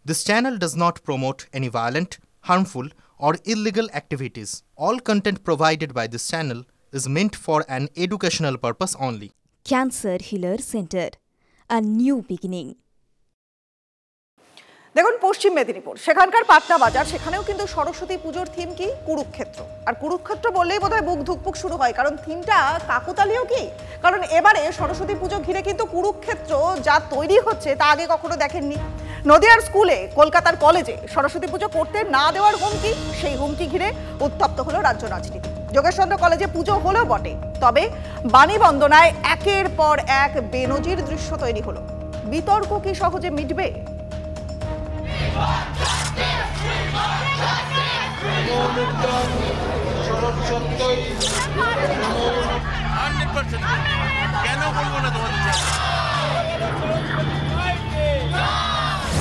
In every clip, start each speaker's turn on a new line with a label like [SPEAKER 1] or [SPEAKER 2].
[SPEAKER 1] This channel does not promote any violent, harmful, or illegal activities. All content provided by this channel is meant for an educational purpose only.
[SPEAKER 2] Cancer Healer Center, a new beginning.
[SPEAKER 3] দেখুন পশ্চিম মেদিনীপুর সেখানকার পাটনা বাজার সেখানেও কিন্তু সরস্বতী পুজোর theme কি কুরুক্ষেত্র আর কুরুক্ষেত্র বললেই বোধহয় বুক ধুকপুক শুরু হয় কারণ থিমটা কাকতালীয় কি কারণ এবারে সরস্বতী পুজো ঘিরে কিন্তু কুরুক্ষেত্র যা তৈরি হচ্ছে তা আগে কখনো দেখেননি নদিয়ার স্কুলে কলকাতার কলেজে সরস্বতী পুজো করতে না দেওয়ার হুমকি সেই হুমকি ঘিরে উত্তপ্ত হলো রাজ্য রাজনীতি যোগেশচন্দ্র কলেজে পুজো হলো বটে তবে বাণী বন্দনায় একের পর এক বেনজির দৃশ্য তৈরি হলো বিতর্ক কি সহজে মিটবে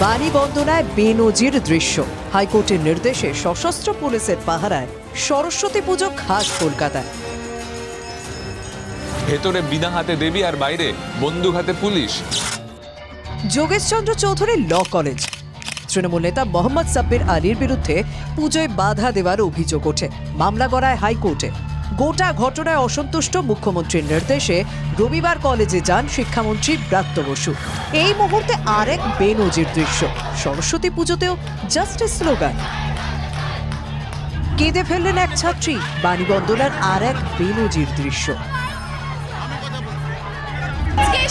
[SPEAKER 4] বাণী বন্দনায় বেনজির দৃশ্য হাইকোর্টের নির্দেশে সশস্ত্র পুলিশের পাহারায় সরস্বতী পুজো খাস কলকাতায়
[SPEAKER 5] ভেতরে বিনা হাতে দেবী আর বাইরে বন্দুক হাতে police
[SPEAKER 4] Jogeshchandra Chowdhury law college Trinamool নেতা মোহাম্মদ সাব্বির আলীর বিরুদ্ধে পুজোয় বাধা দেওয়ার অভিযোগ ওঠে মামলা গড়ায় হাইকোর্টে গোটা ঘটনায় অসন্তুষ্ট মুখ্যমন্ত্রীর নির্দেশে রবিবার কলেজে যান শিক্ষামন্ত্রী ব্রাত্য বসু এই মুহূর্তে আরেক বেনজির দৃশ্য সরস্বতী পুজোতেও জাস্টিস স্লোগান কেঁদে ফেললেন এক ছাত্রী বাণী বন্দনার আর এক বেনজির দৃশ্য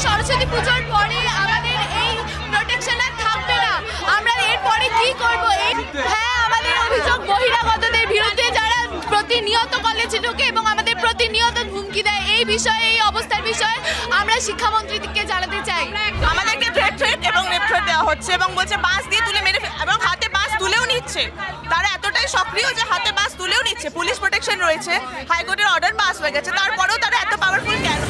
[SPEAKER 6] সরস্বতী পুজোর পরে আমাদের এই প্রোটেকশন আর থাকবে না আমরা এরপরে কি করব হ্যাঁ আমাদের অভিযোগ বহিরাগতদের বিরুদ্ধে যারা প্রতিনিয়ত কলেজে ঢোকে এবং আমাদের প্রতিনিয়ত হুমকি দেয় এই বিষয়ে এই অবস্থার বিষয়ে আমরা শিক্ষামন্ত্রীকে জানাতে চাই
[SPEAKER 7] আমাদেরকে থ্রেট এবং নেপথ্রেট দেওয়া হচ্ছে এবং বলছে বাস দিয়ে তুলে মেরে এবং হাতে বাস তুলেও নিচ্ছে তারা এতটাই সক্রিয় যে হাতে বাস তুলেও নিচ্ছে পুলিশ প্রোটেকশন রয়েছে হাইকোর্টের অর্ডার পাস হয়ে গেছে তারপরেও তারা এত পাওয়ারফুল কেন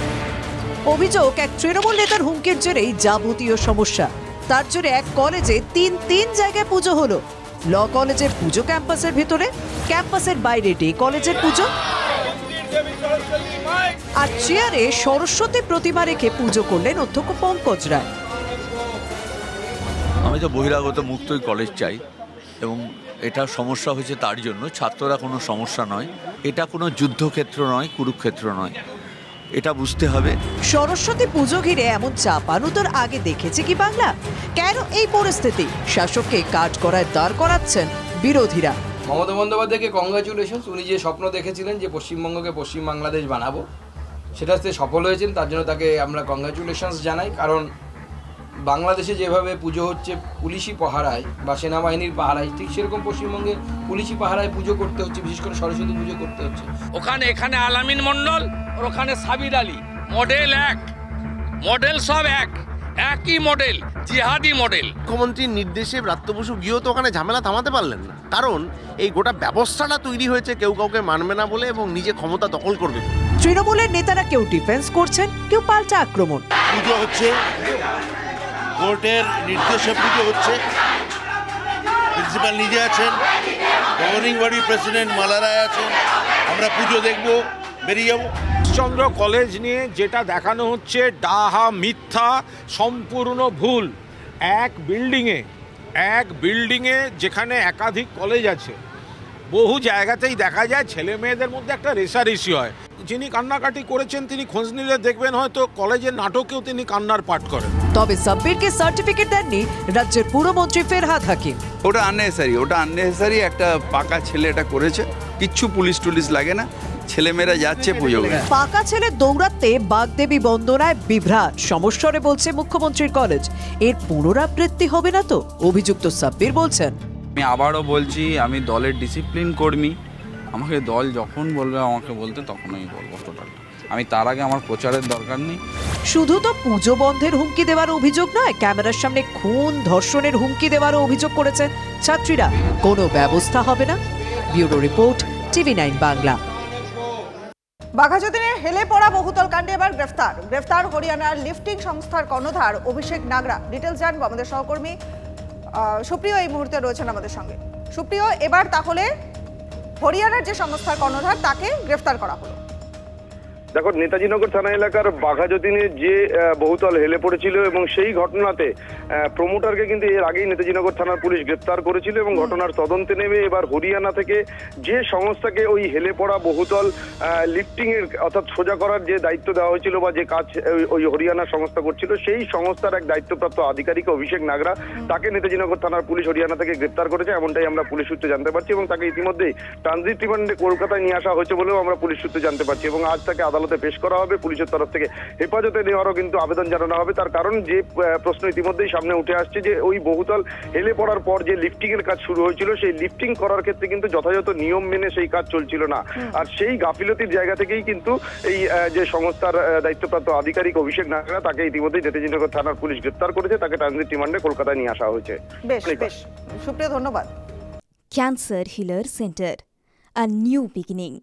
[SPEAKER 4] অভিযোগ এক তৃণমূল নেতার হুমকির জেরেই যাবতীয় সমস্যা তার জোরে এক কলেজে তিন জায়গায় পুজো হলো ল কলেজের পুজো ক্যাম্পাসের ভিতরে ক্যাম্পাসের বাইরে ডে কলেজের পুজো আর চেয়ারে সরস্বতী প্রতিমা রেখে পুজো করলেন অধ্যক্ষ পঙ্কজ রায়
[SPEAKER 8] আমি তো বহিরাগত মুক্তই কলেজ চাই এবং এটা সমস্যা হয়েছে তার জন্য ছাত্ররা কোনো সমস্যা নয় এটা কোনো যুদ্ধক্ষেত্র নয় কুরুক্ষেত্র নয় এটা বুঝতে হবে
[SPEAKER 4] সরস্বতী পুজো ঘিরে এমন চাপানুতোর আগে দেখেছে কি বাংলা কেন এই পরিস্থিতি শাসককে কাজ করায় দাঁড় করাচ্ছেন বিরোধীরা
[SPEAKER 9] মমতা বন্দ্যোপাধ্যায়কে কংগ্রাচুলেশন উনি যে স্বপ্ন দেখেছিলেন যে পশ্চিমবঙ্গকে পশ্চিম বাংলাদেশ বানাবো সেটাতে সফল হয়েছেন তার জন্য তাকে আমরা কংগ্রাচুলেশনস জানাই কারণ বাংলাদেশে যেভাবে পুজো হচ্ছে পুলিশি পাহারায় বা সেনাবাহিনীর পাহারায় ঠিক সেরকম পশ্চিমবঙ্গে পুলিশি পাহারায় পুজো করতে হচ্ছে বিশেষ করে সরস্বতী পুজো করতে হচ্ছে
[SPEAKER 10] এখানে আলামিন মন্ডল আর ওখানে সাবির আলী মডেল সব একই মডেল জিহাদি মডেল
[SPEAKER 11] মুখ্যমন্ত্রীর নির্দেশে ব্রাত্য বসু গিয়েও তো ওখানে ঝামেলা থামাতে পারলেন না কারণ এই গোটা ব্যবস্থাটা তৈরি হয়েছে কেউ কাউকে মানবে না বলে এবং নিজে ক্ষমতা দখল করবে
[SPEAKER 4] তৃণমূলের নেতারা কেউ ডিফেন্স করছেন কেউ পাল্টা আক্রমণ
[SPEAKER 11] পুজো হচ্ছে কোর্টের নির্দেশে পুজো হচ্ছে প্রিন্সিপাল নিজে আছেন গভর্নিং বডির প্রেসিডেন্ট মালারায় আছেন আমরা পুজো দেখব বেরিয়ে যাবো
[SPEAKER 10] চন্দ্র কলেজ নিয়ে যেটা দেখানো হচ্ছে ডাহা মিথ্যা সম্পূর্ণ ভুল এক বিল্ডিংয়ে যেখানে একাধিক কলেজ আছে বহু জায়গাতেই দেখা যায় ছেলে মেয়েদের মধ্যে একটা রেষারেষি হয় যিনি কান্নাকাটি করেছেন তিনি খোঁজ নিলে দেখবেন হয়তো কলেজের নাটকেও তিনি কান্নার পাঠ করেন
[SPEAKER 4] তবে সাব্বিরকে সার্টিফিকেট দেননি রাজ্যের পুরমন্ত্রী ফেরহাদ হাকিম
[SPEAKER 12] ওটা আননেসেসারি একটা পাকা ছেলে এটা করেছে কিচ্ছু পুলিশ টুলিশ লাগে না ছেলেমেয়েরা যাচ্ছে পুজো
[SPEAKER 4] পাকা ছেলে দৌড়াতে বাগদেবী বন্দনায় বিভ্রাট সমস্যারে বলছে মুখ্যমন্ত্রীর কলেজ এর পুনরাবৃত্তি হবে না তো অভিযুক্ত সাব্বির বলছেন
[SPEAKER 12] আমি আবারও বলছি আমি দলের ডিসিপ্লিন কর্মী আমাকে দল যখন বলবে আমাকে বলতে তখনই বলবো টোটাল আমি তার আগে আমার প্রচারের দরকার নেই
[SPEAKER 4] শুধু তো পুজো বন্ধের হুমকি দেওয়ার অভিযোগ নয় ক্যামেরার সামনে খুন ধর্ষণের হুমকি দেওয়ারও অভিযোগ করেছেন ছাত্রীরা কোনো ব্যবস্থা হবে না ব্যুরো রিপোর্ট TV9 বাংলা
[SPEAKER 3] বাঘাযতীনে হেলে পড়া বহুতল কাণ্ডে এবার গ্রেফতার হরিয়ানার লিফটিং সংস্থার কর্ণধার অভিষেক নাগরা ডিটেলস জানবো আমাদের সহকর্মী সুপ্রিয় এই মুহূর্তে রয়েছেন আমাদের সঙ্গে সুপ্রিয় এবার তাহলে হরিয়ানার যে সংস্থার কর্ণধার তাকে গ্রেফতার করা হলো
[SPEAKER 13] দেখো, নেতাজিনগর থানা এলাকার বাঘাযতীনে যে বহুতল হেলে পড়েছিল এবং সেই ঘটনাতে প্রমোটারকে কিন্তু এর আগেই নেতাজিনগর থানার পুলিশ গ্রেপ্তার করেছিল এবং ঘটনার তদন্তে নেমে এবার হরিয়ানা থেকে যে সংস্থাকে ওই হেলে পড়া বহুতল লিফটিং এর অর্থাৎ সোজা করার যে দায়িত্ব দেওয়া হয়েছিল বা যে কাজ ওই হরিয়ানা সংস্থা করছিল, সেই সংস্থার এক দায়িত্বপ্রাপ্ত আধিকারিক অভিষেক নাগরা, তাকে নেতাজিনগর থানার পুলিশ হরিয়ানা থেকে গ্রেপ্তার করেছে, এমনটাই আমরা পুলিশ সূত্রে জানতে পারছি এবং তাকে ইতিমধ্যেই ট্রানজিট রিমান্ডে কলকাতায় নিয়ে আসা হয়েছে বলেও আমরা পুলিশ সূত্রে জানতে পারছি এবং আজ তাকে আদালতে পেশ করা হবে। পুলিশের তরফ থেকে হেফাজতে নেওয়ারও কিন্তু আবেদন জানানো হবে। তার কারণ যে প্রশ্ন ইতিমধ্যেই সামনে উঠে আসছে যে ওই বহুতল হেলে পড়ার পর যে লিফটিং এর কাজ শুরু হয়েছিল, সেই লিফটিং করার ক্ষেত্রে কিন্তু যথাযথ নিয়ম মেনে সেই কাজ চলছিল না, আর সেই গাফিলতির জায়গা থেকেই কিন্তু এই যে সংস্থার দায়িত্বপ্রাপ্ত আধিকারিক অভিষেক নাগরা, তাকে ইতিমধ্যেই নেতাজিনগর থানার পুলিশ গ্রেপ্তার করেছে, তাকে ট্রানজিট রিমান্ডে কলকাতায় নিয়ে আসা হয়েছে।
[SPEAKER 3] বেশ বেশ, সুপ্রিয়া, ধন্যবাদ।
[SPEAKER 2] Cancer Healer Center, a new beginning.